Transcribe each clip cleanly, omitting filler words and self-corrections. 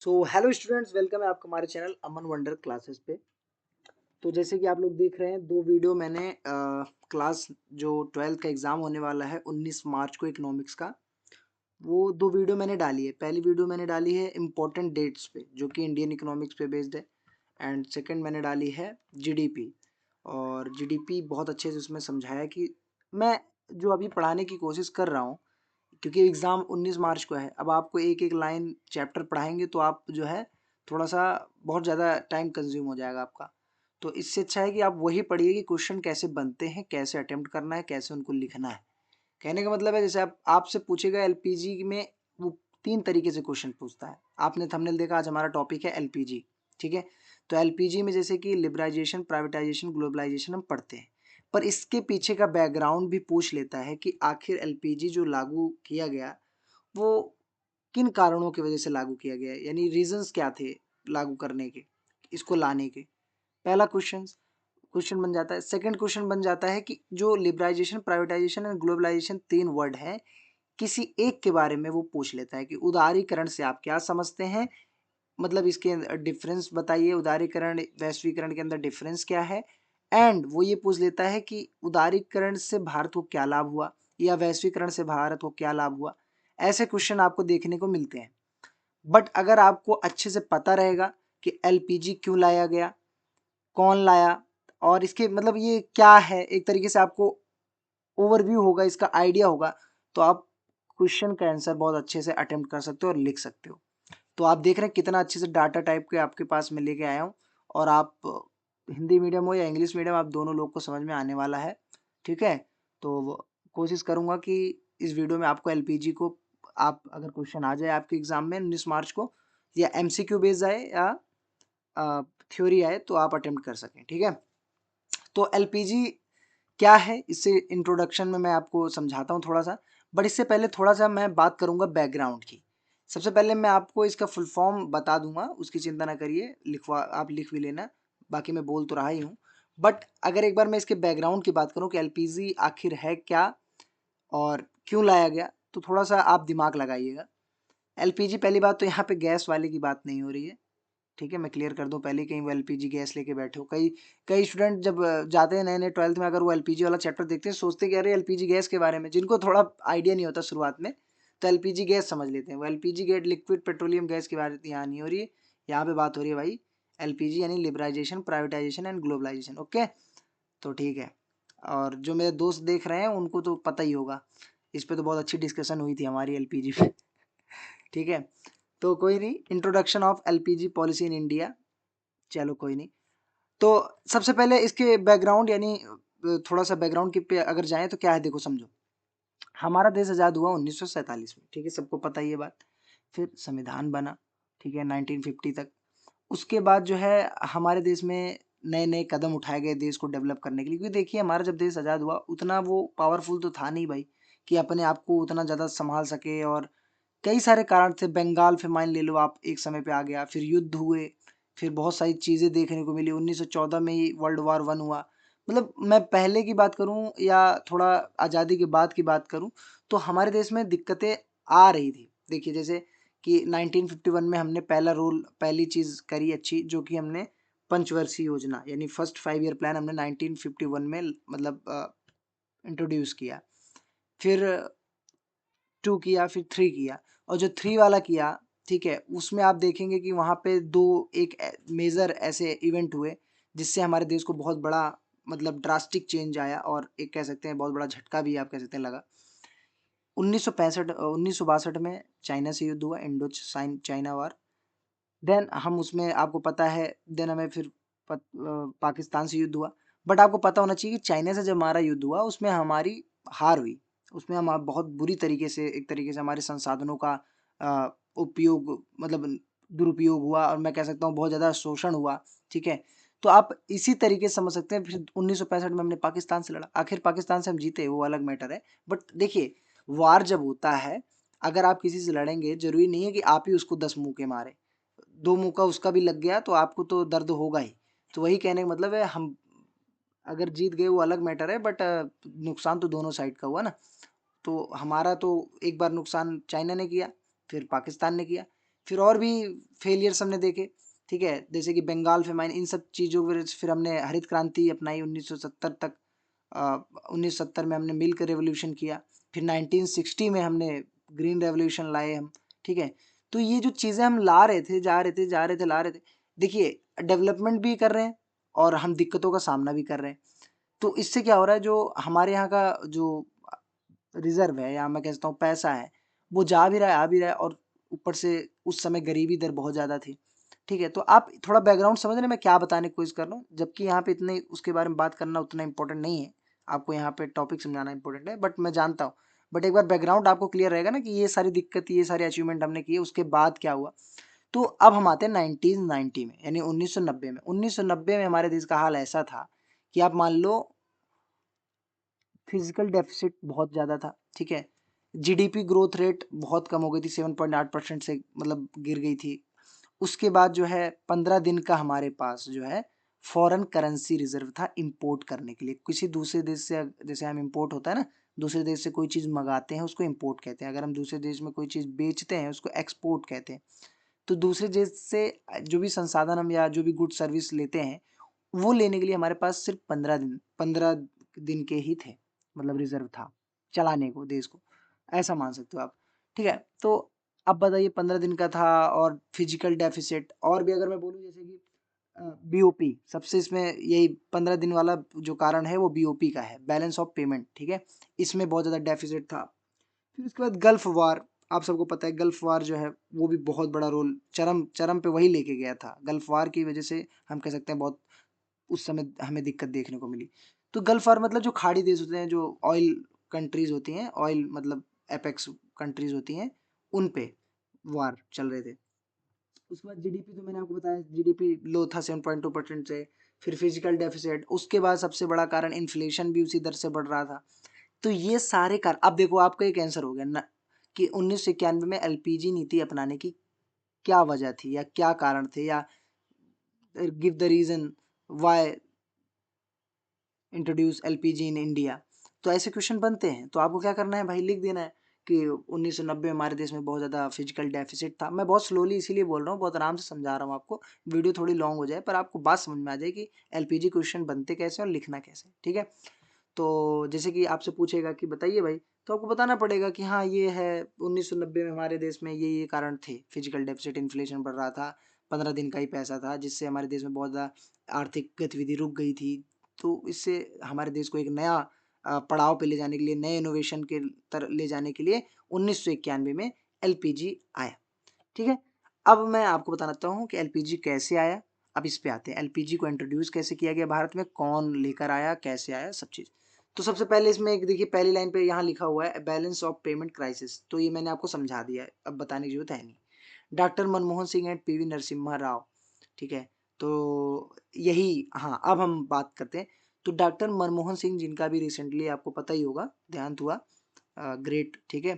So hello students, welcome है आपका हमारे चैनल अमन वंडर क्लासेस पे। तो जैसे कि आप लोग देख रहे हैं, दो वीडियो मैंने क्लास जो 12th का एग्ज़ाम होने वाला है 19 मार्च को इकोनॉमिक्स का, वो दो वीडियो मैंने डाली है। पहली वीडियो मैंने डाली है इम्पोर्टेंट डेट्स पे जो कि इंडियन इकोनॉमिक्स पे बेस्ड है, एंड सेकंड मैंने डाली है जीडीपी। और जीडीपी बहुत अच्छे से उसमें समझाया कि मैं जो अभी पढ़ाने की कोशिश कर रहा हूँ, क्योंकि एग्ज़ाम 19 मार्च को है। अब आपको एक एक लाइन चैप्टर पढ़ाएंगे तो आप जो है थोड़ा सा बहुत ज़्यादा टाइम कंज्यूम हो जाएगा आपका। तो इससे अच्छा है कि आप वही पढ़िए कि क्वेश्चन कैसे बनते हैं, कैसे अटेम्प्ट करना है, कैसे उनको लिखना है। कहने का मतलब है, जैसे आप आपसे पूछेगा एलपीजी में, वो तीन तरीके से क्वेश्चन पूछता है। आपने थंबनेल देखा, आज हमारा टॉपिक है एलपीजी। ठीक है, तो एलपीजी में जैसे कि लिबराइजेशन, प्राइवेटाइजेशन, ग्लोबलाइजेशन हम पढ़ते हैं, पर इसके पीछे का बैकग्राउंड भी पूछ लेता है कि आखिर एलपीजी जो लागू किया गया वो किन कारणों की वजह से लागू किया गया है, यानी रीजंस क्या थे लागू करने के, इसको लाने के। पहला क्वेश्चन बन जाता है। सेकंड क्वेश्चन बन जाता है कि जो लिबराइजेशन, प्राइवेटाइजेशन एंड ग्लोबलाइजेशन तीन वर्ड हैं, किसी एक के बारे में वो पूछ लेता है कि उदारीकरण से आप क्या समझते हैं, मतलब इसके डिफरेंस बताइए, उदारीकरण वैश्वीकरण के अंदर डिफरेंस क्या है। एंड वो ये पूछ लेता है कि उदारीकरण से भारत को क्या लाभ हुआ, या वैश्वीकरण से भारत को क्या लाभ हुआ। ऐसे क्वेश्चन आपको देखने को मिलते हैं। बट अगर आपको अच्छे से पता रहेगा कि एलपीजी क्यों लाया गया, कौन लाया, और इसके मतलब ये क्या है, एक तरीके से आपको ओवरव्यू होगा, इसका आइडिया होगा, तो आप क्वेश्चन का आंसर बहुत अच्छे से अटेम्प्ट कर सकते हो और लिख सकते हो। तो आप देख रहे हैं कितना अच्छे से डाटा टाइप के आपके पास में लेके आया हूँ। और आप हिंदी मीडियम हो या इंग्लिश मीडियम, आप दोनों लोग को समझ में आने वाला है। ठीक है, तो कोशिश करूँगा कि इस वीडियो में आपको एलपीजी को, आप अगर क्वेश्चन आ जाए आपके एग्जाम में 19 मार्च को, या एमसीक्यू बेस्ड आए या थ्योरी आए, तो आप अटेम्प्ट कर सकें। ठीक है, तो एलपीजी क्या है, इससे इंट्रोडक्शन में मैं आपको समझाता हूँ थोड़ा सा। बट इससे पहले थोड़ा सा मैं बात करूँगा बैकग्राउंड की। सबसे पहले मैं आपको इसका फुल फॉर्म बता दूंगा, उसकी चिंता ना करिए, लिखवा आप लिख भी लेना, बाकी मैं बोल तो रहा ही हूँ। बट अगर एक बार मैं इसके बैकग्राउंड की बात करूँ कि एलपीजी आखिर है क्या और क्यों लाया गया, तो थोड़ा सा आप दिमाग लगाइएगा। एलपीजी, पहली बात तो यहाँ पे गैस वाले की बात नहीं हो रही है। ठीक है, मैं क्लियर कर दूं पहले, कहीं वो एलपीजी गैस लेके बैठे हो। कई कई स्टूडेंट जब जाते हैं नए नए 12th में, अगर वो एलपीजी वाला चैप्टर देखते हैं, सोचते कि अरे एलपीजी गैस के बारे में, जिनको थोड़ा आइडिया नहीं होता शुरुआत में, तो एलपीजी गैस समझ लेते हैं। वो LPG gas liquid petroleum gas की बात यहाँ नहीं हो रही है, यहाँ पे बात हो रही है भाई एलपीजी यानी liberalisation, privatisation and globalisation. Okay, तो ठीक है। और जो मेरे दोस्त देख रहे हैं उनको तो पता ही होगा, इस पे तो बहुत अच्छी डिस्कशन हुई थी हमारी एलपीजी पे। ठीक है, तो कोई नहीं, introduction of LPG policy in India, चलो कोई नहीं। तो सबसे पहले इसके बैकग्राउंड, यानी थोड़ा सा बैकग्राउंड के पे अगर जाएं तो क्या है, देखो समझो। हमारा देश आज़ाद हुआ 1947 में, ठीक है, सबको पता ही ये बात। फिर संविधान बना, ठीक है, 1950 तक। उसके बाद जो है हमारे देश में नए नए कदम उठाए गए देश को डेवलप करने के लिए, क्योंकि देखिए हमारा जब देश आज़ाद हुआ उतना वो पावरफुल तो था नहीं भाई, कि अपने आप को उतना ज़्यादा संभाल सके। और कई सारे कारण थे, बंगाल फेमाइन ले लो आप, एक समय पे आ गया, फिर युद्ध हुए, फिर बहुत सारी चीज़ें देखने को मिली। 1914 में ही वर्ल्ड वार 1 हुआ। मतलब मैं पहले की बात करूं या थोड़ा आज़ादी के बाद की बात करूं, तो हमारे देश में दिक्कतें आ रही थी। देखिए जैसे कि 1951 में हमने पहली चीज़ करी अच्छी, जो कि हमने पंचवर्षीय योजना यानी फर्स्ट 5 ईयर प्लान हमने 1951 में मतलब इंट्रोड्यूस किया। फिर 2 किया, फिर 3 किया। और जो 3 वाला किया, ठीक है, उसमें आप देखेंगे कि वहाँ पे एक मेजर ऐसे इवेंट हुए जिससे हमारे देश को बहुत बड़ा मतलब ड्रास्टिक चेंज आया, और एक कह सकते हैं बहुत बड़ा झटका भी आप कह सकते हैं लगा। 1962 में चाइना से युद्ध हुआ, इंडो चाइना वार। देन हम उसमें आपको पता है, देन हमें फिर पाकिस्तान से युद्ध हुआ। बट आपको पता होना चाहिए कि चाइना से जब हमारा युद्ध हुआ उसमें हमारी हार हुई। उसमें हम बहुत बुरी तरीके से, एक तरीके से हमारे संसाधनों का उपयोग मतलब दुरुपयोग हुआ, और मैं कह सकता हूँ बहुत ज़्यादा शोषण हुआ। ठीक है, तो आप इसी तरीके से समझ सकते हैं। फिर 1965 में हमने पाकिस्तान से लड़ा, आखिर पाकिस्तान से हम जीते, वो अलग मैटर है। बट देखिए, वार जब होता है, अगर आप किसी से लड़ेंगे, जरूरी नहीं है कि आप ही उसको 10 मुंह के मारे, 2 मुंह का उसका भी लग गया तो आपको तो दर्द होगा ही। तो वही कहने का मतलब है, हम अगर जीत गए वो अलग मैटर है, बट नुकसान तो दोनों साइड का हुआ ना। तो हमारा तो एक बार नुकसान चाइना ने किया, फिर पाकिस्तान ने किया, फिर और भी फेलियर्स हमने देखे, ठीक है, जैसे कि बंगाल फेमाइन, इन सब चीज़ों पर फिर हमने हरित क्रांति अपनाई 1970 तक। 1970 में हमने मिल्क रेवोल्यूशन किया, फिर 1960 में हमने ग्रीन रेवोल्यूशन लाए हम, ठीक है। तो ये जो चीज़ें हम ला रहे थे, जा रहे थे, जा रहे थे, ला रहे थे, देखिए डेवलपमेंट भी कर रहे हैं और हम दिक्कतों का सामना भी कर रहे हैं। तो इससे क्या हो रहा है, जो हमारे यहाँ का जो रिजर्व है या मैं कहता हूँ पैसा है, वो जा भी रहा है, आ भी रहा है, और ऊपर से उस समय गरीबी दर बहुत ज़्यादा थी, ठीक है। तो आप थोड़ा बैकग्राउंड समझ रहे हैं मैं क्या बताने की कोशिश कर रहा हूँ, जबकि यहाँ पे इतने उसके बारे में बात करना उतना इंपॉर्टेंट नहीं है, आपको यहाँ पे टॉपिक समझाना इंपॉर्टेंट है, बट मैं जानता हूँ। बट एक बार बैकग्राउंड आपको क्लियर रहेगा ना कि ये सारी दिक्कत, ये सारे अचीवमेंट हमने किए, उसके बाद क्या हुआ। तो अब हम आते हैं 1990 में, यानी 1990 में। 1990 में हमारे देश का हाल ऐसा था कि आप मान लो फिजिकल डेफिसिट बहुत ज़्यादा था, ठीक है। जीडीपी ग्रोथ रेट बहुत कम हो गई थी, 7.8% से मतलब गिर गई थी। उसके बाद जो है 15 दिन का हमारे पास जो है फॉरेन करेंसी रिजर्व था इंपोर्ट करने के लिए। किसी दूसरे देश से, जैसे हम इंपोर्ट होता है ना, दूसरे देश से कोई चीज़ मंगाते हैं उसको इंपोर्ट कहते हैं, अगर हम दूसरे देश में कोई चीज़ बेचते हैं उसको एक्सपोर्ट कहते हैं। तो दूसरे देश से जो भी संसाधन हम या जो भी गुड सर्विस लेते हैं, वो लेने के लिए हमारे पास सिर्फ 15 दिन के ही थे, मतलब रिजर्व था चलाने को देश को, ऐसा मान सकते हो आप, ठीक है। तो अब बताइए 15 दिन का था, और फिजिकल डेफिसिट, और भी अगर मैं बोलूँ जैसे कि बीओपी, सबसे इसमें यही 15 दिन वाला जो कारण है वो बीओपी का है, बैलेंस ऑफ पेमेंट, ठीक है। इसमें बहुत ज़्यादा डेफिसिट था। फिर उसके बाद गल्फ वार, आप सबको पता है गल्फ वार जो है वो भी बहुत बड़ा रोल चरम चरम पे वही लेके गया था। गल्फ वार की वजह से हम कह सकते हैं बहुत उस समय हमें दिक्कत देखने को मिली। तो गल्फ वार मतलब जो खाड़ी देश होते हैं, जो ऑयल कंट्रीज होती हैं, ऑयल मतलब एपेक्स कंट्रीज होती हैं, उन पे वार चल रहे थे। उसके बाद जीडीपी तो मैंने आपको बताया, जीडीपी लो था 7.2% से। फिर फिजिकल डेफिसिट, उसके बाद सबसे बड़ा कारण इन्फ्लेशन भी उसी दर से बढ़ रहा था। तो ये सारे कारण, अब देखो आपका एक आंसर हो गया ना कि 1991 में एलपीजी नीति अपनाने की क्या वजह थी या क्या कारण थे, या give the reason why introduce LPG in India. तो ऐसे क्वेश्चन बनते हैं, तो आपको क्या करना है भाई, लिख देना है कि 1990 में हमारे देश में बहुत ज़्यादा फिजिकल डेफिसिट था। मैं बहुत स्लोली इसीलिए बोल रहा हूँ, बहुत आराम से समझा रहा हूँ आपको, वीडियो थोड़ी लॉन्ग हो जाए पर आपको बात समझ में आ जाए कि एलपीजी क्वेश्चन बनते कैसे और लिखना कैसे, ठीक है। तो जैसे कि आपसे पूछेगा कि बताइए भाई, तो आपको बताना पड़ेगा कि हाँ ये है 1990 में हमारे देश में ये कारण थे, फिजिकल डेफिसिट, इन्फ्लेशन बढ़ रहा था, 15 दिन का ही पैसा था, जिससे हमारे देश में बहुत ज़्यादा आर्थिक गतिविधि रुक गई थी। तो इससे हमारे देश को एक नया पड़ाव पे ले जाने के लिए, नए इनोवेशन के तर ले जाने के लिए 1991 में एलपीजी आया, ठीक है। अब मैं आपको बताना चाहता हूँ कि एलपीजी कैसे आया। अब इस पे आते हैं, एलपीजी को इंट्रोड्यूस कैसे किया गया भारत में, कौन लेकर आया, कैसे आया, सब चीज़। तो सबसे पहले इसमें एक देखिए, पहली लाइन पे यहाँ लिखा हुआ है बैलेंस ऑफ पेमेंट क्राइसिस, तो ये मैंने आपको समझा दिया है, अब बताने की जरूरत है नहीं। Doctor Manmohan Singh and PV Narasimha Rao, ठीक है। तो यही, हाँ अब हम बात करते हैं। तो डॉक्टर मनमोहन सिंह, जिनका भी रिसेंटली आपको पता ही होगा देहांत हुआ, ग्रेट, ठीक है।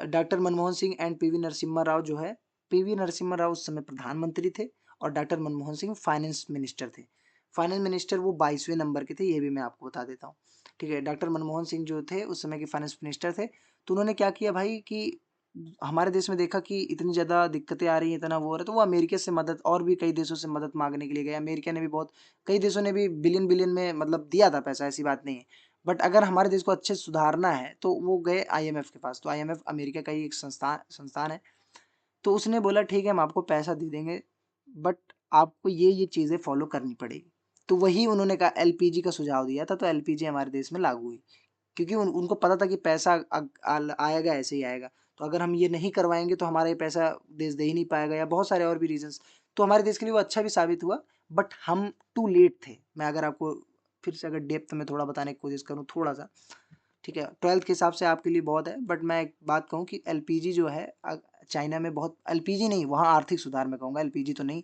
Doctor Manmohan Singh and PV Narasimha Rao जो है, पीवी नरसिम्हा राव उस समय प्रधानमंत्री थे और doctor Manmohan Singh finance minister थे। फाइनेंस मिनिस्टर वो 22वें नंबर के थे, ये भी मैं आपको बता देता हूँ, ठीक है। डॉक्टर मनमोहन सिंह जो थे उस समय के फाइनेंस मिनिस्टर थे। तो उन्होंने क्या किया भाई कि हमारे देश में देखा कि इतनी ज़्यादा दिक्कतें आ रही हैं, इतना वो हो रहा है, तो वो अमेरिका से मदद, और भी कई देशों से मदद मांगने के लिए गए। अमेरिका ने भी बहुत, कई देशों ने भी बिलियन बिलियन में मतलब दिया था पैसा, ऐसी बात नहीं है। बट अगर हमारे देश को अच्छे से सुधारना है तो वो गए आईएमएफ के पास। तो आईएमएफ अमेरिका का ही एक संस्थान है। तो उसने बोला ठीक है हम आपको पैसा दे देंगे, बट आपको ये चीज़ें फॉलो करनी पड़ेगी। तो वही उन्होंने कहा, एलपीजी का सुझाव दिया था, तो एलपीजी हमारे देश में लागू हुई, क्योंकि उनको पता था कि पैसा आएगा, ऐसे ही आएगा। तो अगर हम ये नहीं करवाएंगे तो हमारा ये पैसा देश दे ही नहीं पाएगा, या बहुत सारे और भी रीजंस। तो हमारे देश के लिए वो अच्छा भी साबित हुआ, बट हम टू लेट थे। मैं अगर आपको फिर से अगर डेप्थ में थोड़ा बताने की कोशिश करूँ थोड़ा सा, ठीक है, 12th के हिसाब से आपके लिए बहुत है, बट मैं एक बात कहूँ कि एलपीजी जो है चाइना में बहुत, एलपीजी नहीं, वहाँ आर्थिक सुधार में कहूँगा, एलपीजी तो नहीं,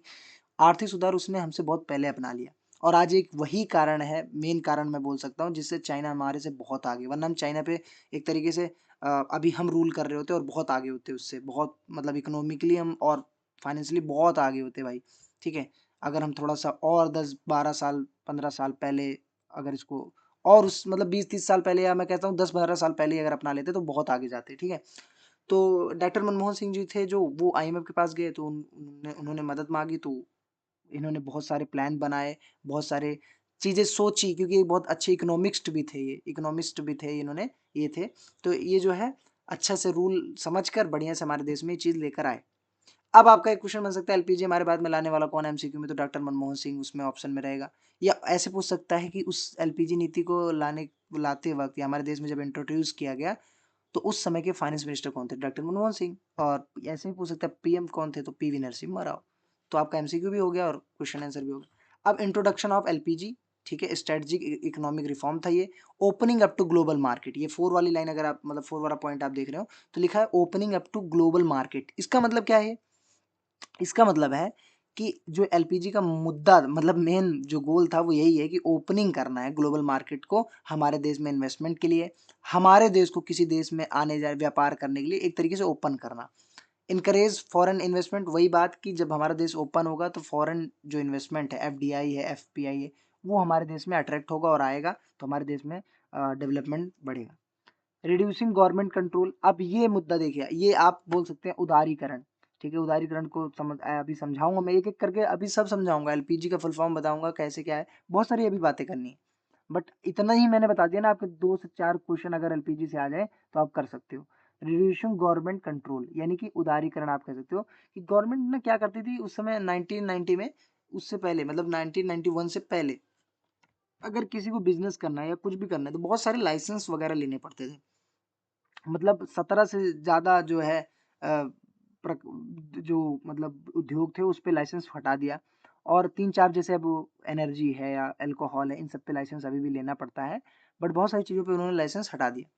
आर्थिक सुधार उसने हमसे बहुत पहले अपना लिया। और आज एक वही कारण है, मेन कारण मैं बोल सकता हूँ, जिससे चाइना हमारे से बहुत आगे, वरना हम चाइना पे एक तरीके से अभी हम रूल कर रहे होते और बहुत आगे होते उससे, बहुत मतलब इकोनॉमिकली हम और फाइनेंशियली बहुत आगे होते भाई, ठीक है। अगर हम थोड़ा सा और 10-12 साल 15 साल पहले अगर इसको, और उस मतलब 20-30 साल पहले, या मैं कहता हूँ 10-15 साल पहले अगर अपना लेते तो बहुत आगे जाते, ठीक है। तो डॉक्टर मनमोहन सिंह जी थे जो वो आईएमएफ के पास गए, तो उन्होंने मदद मांगी, तो इन्होंने बहुत सारे प्लान बनाए, बहुत सारे चीज़ें सोची, क्योंकि ये बहुत अच्छे इकोनॉमिस्ट भी थे, ये इकोनॉमिस्ट भी थे, इन्होंने ये थे। तो ये जो है अच्छा से रूल समझकर बढ़िया से हमारे देश में ये चीज़ लेकर आए। अब आपका एक क्वेश्चन बन सकता है, एलपीजी हमारे बाद में लाने वाला कौन है एमसीक्यू में, तो डॉक्टर मनमोहन सिंह उसमें ऑप्शन में रहेगा। या ऐसे पूछ सकता है कि उस एलपीजी नीति को लाते वक्त या हमारे देश में जब इंट्रोड्यूस किया गया, तो उस समय के फाइनेंस मिनिस्टर कौन थे, डॉक्टर मनमोहन सिंह। और ऐसे भी पूछ सकता है पीएम कौन थे, तो पीवी नरसिम्हा राव। तो आपका एमसीक्यू भी हो गया और क्वेश्चन आंसर भी हो गया। अब इंट्रोडक्शन ऑफ एलपीजी, ठीक है, स्ट्रेटेजिक इकोनॉमिक रिफॉर्म था ये। Opening up to global market, ये 4 वाली लाइन अगर आप मतलब 4 वाला पॉइंट आप देख रहे हो, तो लिखा है opening up to global market. इसका मतलब क्या है? इसका मतलब है कि जो एलपीजी का मुद्दा मतलब मेन जो गोल था वो यही है कि ओपनिंग करना है ग्लोबल मार्केट को हमारे देश में इन्वेस्टमेंट के लिए, हमारे देश को किसी देश में आने जाए व्यापार करने के लिए एक तरीके से ओपन करना। इनकरेज फॉरेन इन्वेस्टमेंट, वही बात कि जब हमारा देश ओपन होगा तो फॉरेन जो इन्वेस्टमेंट है, एफडीआई है, एफपीआई है, वो हमारे देश में अट्रैक्ट होगा और आएगा, तो हमारे देश में डेवलपमेंट बढ़ेगा। रिड्यूसिंग गवर्नमेंट कंट्रोल, अब ये मुद्दा देखिए, ये आप बोल सकते हैं उदारीकरण, ठीक है, उदारीकरण को अभी समझाऊंगा मैं एक एक करके, अभी सब समझाऊंगा, एलपीजी का फुल फॉर्म बताऊंगा कैसे क्या है, बहुत सारी अभी बातें करनी है। बट इतना ही मैंने बता दिया ना, आपके 2 से 4 क्वेश्चन अगर एलपीजी से आ जाए तो आप कर सकते हो। रिड्यूसिंग गवर्नमेंट कंट्रोल यानी कि उदारीकरण आप कह सकते हो, कि गवर्नमेंट ना क्या करती थी उस समय 1990 में, उससे पहले मतलब 1991 से पहले अगर किसी को बिजनेस करना है या कुछ भी करना है तो बहुत सारे लाइसेंस वगैरह लेने पड़ते थे। मतलब 17 से ज़्यादा जो है जो मतलब उद्योग थे उस पे लाइसेंस हटा दिया, और 3-4 जैसे अब एनर्जी है या अल्कोहल है, इन सब पे लाइसेंस अभी भी लेना पड़ता है, बट बहुत सारी चीज़ों पे उन्होंने लाइसेंस हटा दिया।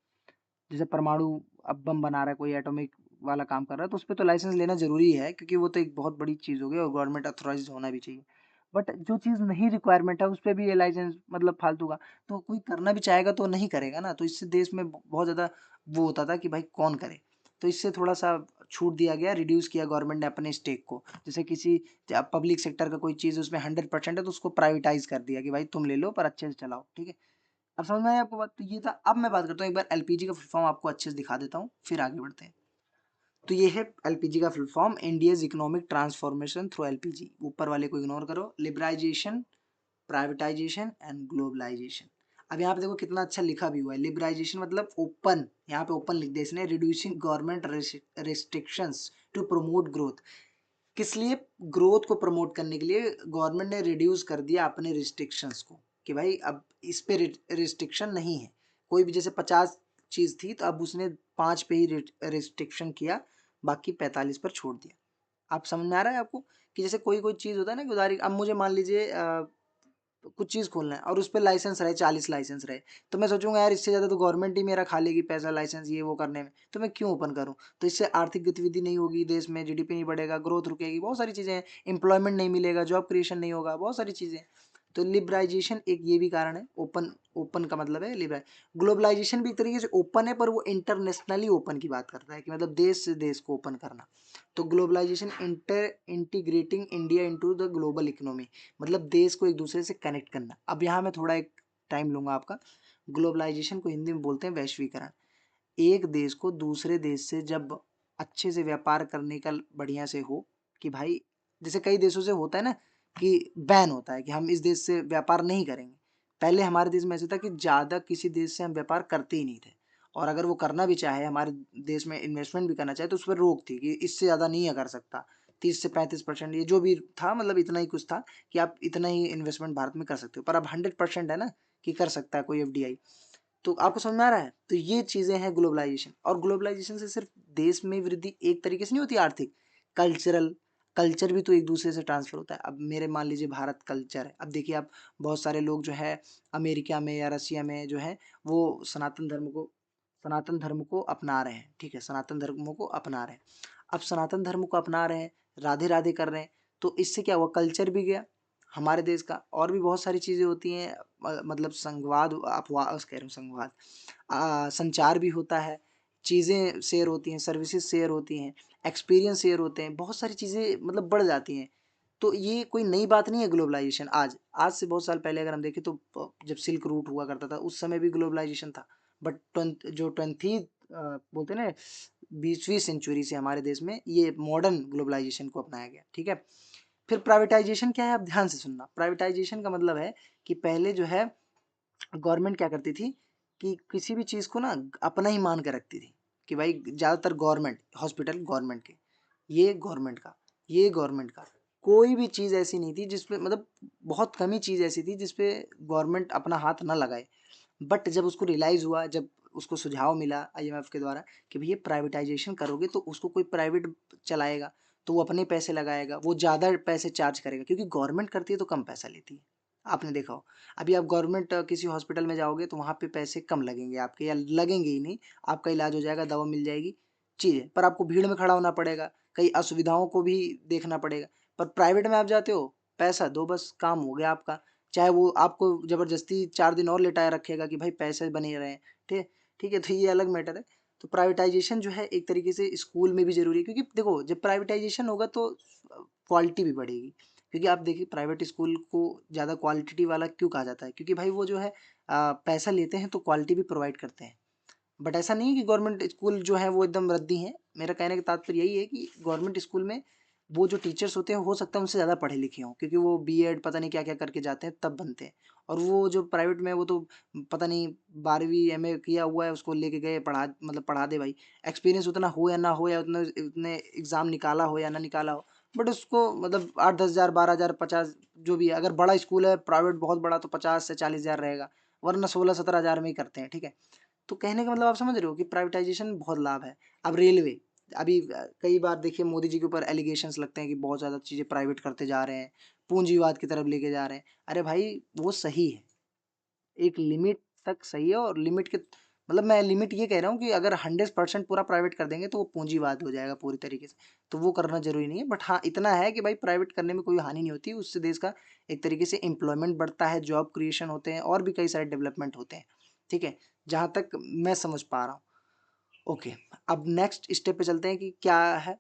जैसे परमाणु अब बम बना रहा है कोई, एटॉमिक वाला काम कर रहा है, तो उस पे तो लाइसेंस लेना ज़रूरी है, क्योंकि वो तो एक बहुत बड़ी चीज़ हो गई और गवर्नमेंट ऑथराइज़्ड होना भी चाहिए। बट जो चीज़ नहीं रिक्वायरमेंट है उस पे भी ये लाइसेंस मतलब फालतू का, तो कोई करना भी चाहेगा तो नहीं करेगा ना, तो इससे देश में बहुत ज़्यादा वो होता था कि भाई कौन करे। तो इससे थोड़ा-सा छूट दिया गया, रिड्यूस किया गवर्नमेंट ने अपने स्टेक को। जैसे किसी पब्लिक सेक्टर का कोई चीज़ उसमें 100% है तो उसको प्राइवेटाइज़ कर दिया कि भाई तुम ले लो पर अच्छे से चलाओ, ठीक है? अब समझ में आई आपको बात? तो ये था। अब मैं बात करता हूँ एक बार एलपीजी का फुल फॉर्म आपको अच्छे से दिखा देता हूँ, फिर आगे बढ़ते हैं। तो ये है एलपीजी का full form, India's economic transformation through LPG. ऊपर वाले को इग्नोर करो, लिबराइजेशन, प्राइवेटाइजेशन एंड ग्लोबलाइजेशन। अब यहाँ पे देखो कितना अच्छा लिखा भी हुआ है, लिबराइजेशन मतलब ओपन, यहाँ पे ओपन लिख दिया इसने, reducing government restrictions to promote growth. किस लिए? ग्रोथ को प्रमोट करने के लिए गवर्नमेंट ने रिड्यूस कर दिया अपने रिस्ट्रिक्शंस को, कि भाई अब इस पे रिस्ट्रिक्शन नहीं है। कोई भी जैसे 50 चीज थी तो अब उसने 5 पे ही रिस्ट्रिक्शन किया, बाकी 45 पर छोड़ दिया। आप समझ में आ रहा है आपको? कि जैसे कोई कोई चीज होता है ना कि उदाहरण, अब मुझे मान लीजिए कुछ चीज़ खोलना है और उस पे लाइसेंस रहे, 40 लाइसेंस रहे, तो मैं सोचूंगा यार इससे ज़्यादा तो गवर्नमेंट ही मेरा खा लेगी पैसा लाइसेंस ये वो करने में, तो मैं क्यों ओपन करूं? तो इससे आर्थिक गतिविधि नहीं होगी देश में, जीडीपी नहीं बढ़ेगा, ग्रोथ रुकेगी, बहुत सारी चीज़ें हैं, एम्प्लॉयमेंट नहीं मिलेगा, जॉब क्रिएशन नहीं होगा, बहुत सारी चीज़ें हैं। तो लिबराइजेशन एक ये भी कारण है, ओपन, ओपन का मतलब है लिबरा। ग्लोबलाइजेशन भी एक तरीके से ओपन है, पर वो इंटरनेशनली ओपन की बात करता है, कि मतलब देश से देश को ओपन करना। तो globalisation integrating India into the global economy, मतलब देश को एक दूसरे से कनेक्ट करना। अब यहाँ मैं थोड़ा एक टाइम लूंगा आपका। ग्लोबलाइजेशन को हिंदी में बोलते हैं वैश्वीकरण। एक देश को दूसरे देश से जब अच्छे से व्यापार करने का बढ़िया से हो, कि भाई जैसे कई देशों से होता है ना कि बैन होता है कि हम इस देश से व्यापार नहीं करेंगे। पहले हमारे देश में ऐसा था कि ज़्यादा किसी देश से हम व्यापार करते ही नहीं थे, और अगर वो करना भी चाहे, हमारे देश में इन्वेस्टमेंट भी करना चाहे, तो उस पर रोक थी कि इससे ज़्यादा नहीं कर सकता। 30 से 35% ये जो भी था, मतलब इतना ही कुछ था कि आप इतना ही इन्वेस्टमेंट भारत में कर सकते हो। पर अब 100% है ना कि कर सकता है कोई एफडीआई। तो आपको समझ में आ रहा है? तो ये चीजें हैं ग्लोबलाइजेशन। और ग्लोबलाइजेशन से सिर्फ देश में वृद्धि एक तरीके से नहीं होती आर्थिक, कल्चरल, कल्चर भी तो एक दूसरे से ट्रांसफर होता है। अब मेरे मान लीजिए भारत कल्चर है, अब देखिए आप बहुत सारे लोग जो है अमेरिका में या रसिया में जो है वो सनातन धर्म को अपना रहे हैं, ठीक है, सनातन धर्मों को अपना रहे हैं। अब सनातन धर्म को अपना रहे हैं, राधे राधे कर रहे हैं, तो इससे क्या हुआ, कल्चर भी गया हमारे देश का। और भी बहुत सारी चीज़ें होती हैं, मतलब संवाद, अफवाह कह रहा हूँ, संवाद, संचार भी होता है, चीज़ें शेयर होती हैं, सर्विसेज शेयर होती हैं, एक्सपीरियंस शेयर होते हैं, बहुत सारी चीज़ें मतलब बढ़ जाती हैं। तो ये कोई नई बात नहीं है ग्लोबलाइजेशन। आज आज से बहुत साल पहले अगर हम देखें तो जब सिल्क रूट हुआ करता था उस समय भी ग्लोबलाइजेशन था। बट जो 20 बोलते हैं ना 20वीं सेंचुरी से हमारे देश में ये मॉडर्न ग्लोबलाइजेशन को अपनाया गया, ठीक है। फिर प्राइवेटाइजेशन क्या है, आप ध्यान से सुनना। प्राइवेटाइजेशन का मतलब है कि पहले जो है गवर्नमेंट क्या करती थी कि किसी भी चीज़ को ना अपना ही मान के रखती थी कि भाई ज़्यादातर गवर्नमेंट हॉस्पिटल गवर्नमेंट के, ये गवर्नमेंट का, ये गवर्नमेंट का। कोई भी चीज़ ऐसी नहीं थी जिसपे मतलब बहुत कम ही चीज़ ऐसी थी जिसपे गवर्नमेंट अपना हाथ ना लगाए। बट जब उसको रियलाइज़ हुआ, जब उसको सुझाव मिला आईएमएफ के द्वारा कि भैया प्राइवेटाइजेशन करोगे तो उसको कोई प्राइवेट चलाएगा, तो वो अपने पैसे लगाएगा, वो ज़्यादा पैसे चार्ज करेगा, क्योंकि गवर्नमेंट करती है तो कम पैसा लेती है। आपने देखा हो, अभी आप गवर्नमेंट किसी हॉस्पिटल में जाओगे तो वहाँ पे पैसे कम लगेंगे आपके, या लगेंगे ही नहीं, आपका इलाज हो जाएगा, दवा मिल जाएगी, चीज़ है। पर आपको भीड़ में खड़ा होना पड़ेगा, कई असुविधाओं को भी देखना पड़ेगा। पर प्राइवेट में आप जाते हो, पैसा दो बस, काम हो गया आपका। चाहे वो आपको ज़बरदस्ती 4 दिन और लेटाए रखेगा कि भाई पैसे बने रहें, ठीक ठीक है, तो ये अलग मैटर है। तो प्राइवेटाइजेशन जो है एक तरीके से स्कूल में भी ज़रूरी है, क्योंकि देखो जब प्राइवेटाइजेशन होगा तो क्वालिटी भी बढ़ेगी। क्योंकि आप देखिए प्राइवेट स्कूल को ज़्यादा क्वालिटी वाला क्यों कहा जाता है, क्योंकि भाई वो जो है पैसा लेते हैं तो क्वालिटी भी प्रोवाइड करते हैं। बट ऐसा नहीं है कि गवर्नमेंट स्कूल जो है वो एकदम रद्दी हैं। मेरा कहने का तात्पर्य यही है कि गवर्नमेंट स्कूल में वो जो टीचर्स होते हैं हो सकता है उनसे ज़्यादा पढ़े लिखे हों, क्योंकि वो बीएड पता नहीं क्या-क्या करके जाते हैं तब बनते हैं। और वो जो प्राइवेट में वो तो पता नहीं 12वीं एमए किया हुआ है, उसको लेके गए पढ़ा मतलब पढ़ा दे भाई। एक्सपीरियंस उतना हो या ना हो, या उतना उतने एग्ज़ाम निकाला हो या ना निकाला हो, बट उसको मतलब 8-10 हज़ार 12,000 50 जो भी है, अगर बड़ा स्कूल है प्राइवेट बहुत बड़ा तो 50 से 40 हज़ार रहेगा, वरना 16-17 हज़ार में ही करते हैं, ठीक है। तो कहने का मतलब आप समझ रहे हो कि प्राइवेटाइजेशन बहुत लाभ है। अब रेलवे, अभी कई बार देखिए मोदी जी के ऊपर एलिगेशंस लगते हैं कि बहुत ज़्यादा चीज़ें प्राइवेट करते जा रहे हैं, पूंजीवाद की तरफ लेके जा रहे हैं। अरे भाई वो सही है, एक लिमिट तक सही है, और लिमिट के मतलब मैं लिमिट ये कह रहा हूँ कि अगर 100% पूरा प्राइवेट कर देंगे तो वो पूंजीवाद हो जाएगा पूरी तरीके से, तो वो करना ज़रूरी नहीं है। बट हाँ, इतना है कि भाई प्राइवेट करने में कोई हानि नहीं होती, उससे देश का एक तरीके से एम्प्लॉयमेंट बढ़ता है, जॉब क्रिएशन होते हैं और भी कई सारे डेवलपमेंट होते हैं, ठीक है? जहाँ तक मैं समझ पा रहा हूँ। ओके, अब नेक्स्ट स्टेप पे चलते हैं कि क्या है